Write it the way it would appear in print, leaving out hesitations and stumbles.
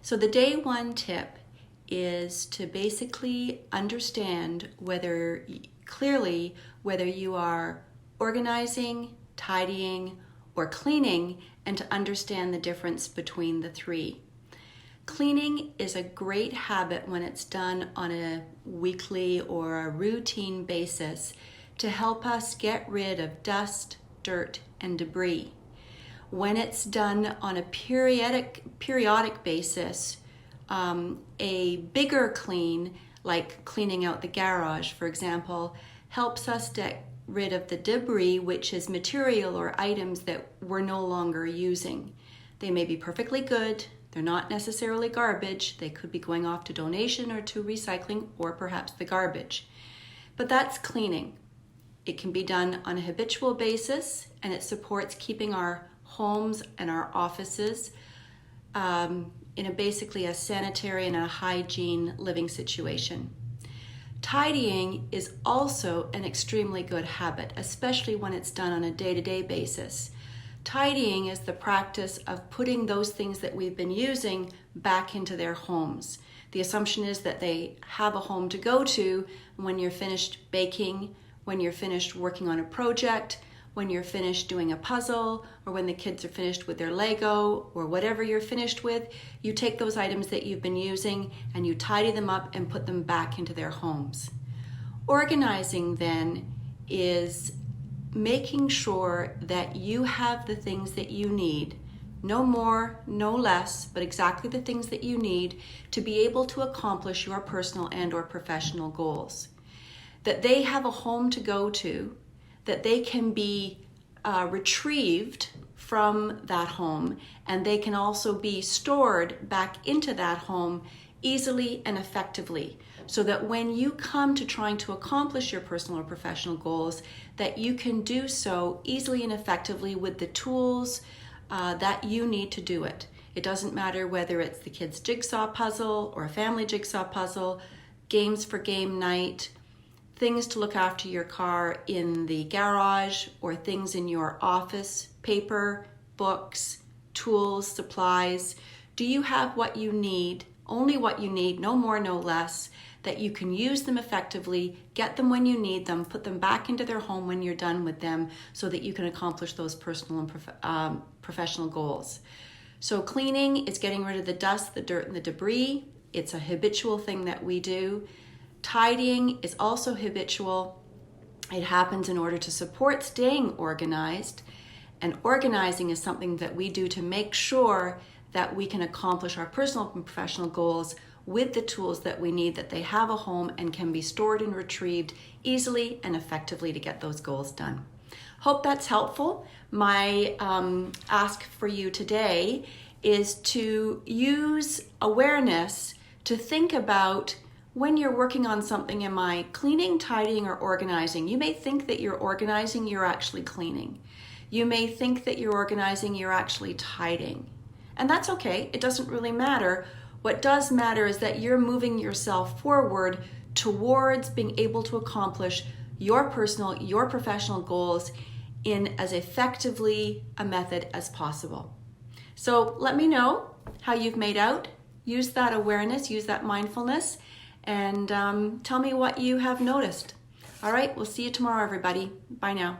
So the day one tip is to basically understand clearly whether you are organizing, tidying, or cleaning, and to understand the difference between the three. Cleaning is a great habit when it's done on a weekly or a routine basis to help us get rid of dust, dirt, and debris. When it's done on a periodic basis, a bigger clean, like cleaning out the garage, for example, helps us get rid of the debris, which is material or items that we're no longer using. They may be perfectly good, they're not necessarily garbage, they could be going off to donation or to recycling or perhaps the garbage. But that's cleaning. It can be done on a habitual basis, and it supports keeping our homes and our offices in basically a sanitary and a hygiene living situation. Tidying is also an extremely good habit, especially when it's done on a day-to-day basis. Tidying is the practice of putting those things that we've been using back into their homes. The assumption is that they have a home to go to when you're finished baking, when you're finished working on a project, when you're finished doing a puzzle, or when the kids are finished with their Lego, or whatever you're finished with, you take those items that you've been using and you tidy them up and put them back into their homes. Organizing then is making sure that you have the things that you need, no more, no less, but exactly the things that you need to be able to accomplish your personal and or professional goals. That they have a home to go to, that they can be retrieved from that home, and they can also be stored back into that home easily and effectively, so that when you come to trying to accomplish your personal or professional goals, that you can do so easily and effectively with the tools that you need to do it. It doesn't matter whether it's the kids' jigsaw puzzle or a family jigsaw puzzle, games for game night, things to look after your car in the garage, or things in your office, paper, books, tools, supplies. Do you have what you need, only what you need, no more, no less, that you can use them effectively, get them when you need them, put them back into their home when you're done with them, so that you can accomplish those personal and professional goals. So cleaning is getting rid of the dust, the dirt, and the debris. It's a habitual thing that we do. Tidying is also habitual. It happens in order to support staying organized, and organizing is something that we do to make sure that we can accomplish our personal and professional goals with the tools that we need, that they have a home and can be stored and retrieved easily and effectively to get those goals done. Hope that's helpful. My ask for you today is to use awareness to think about, when you're working on something, am I cleaning, tidying, or organizing? You may think that you're organizing, you're actually cleaning. You may think that you're organizing, you're actually tidying. And that's okay, it doesn't really matter. What does matter is that you're moving yourself forward towards being able to accomplish your personal, your professional goals in as effectively a method as possible. So let me know how you've made out. Use that awareness, use that mindfulness, and tell me what you have noticed. All right, we'll see you tomorrow, everybody. Bye now.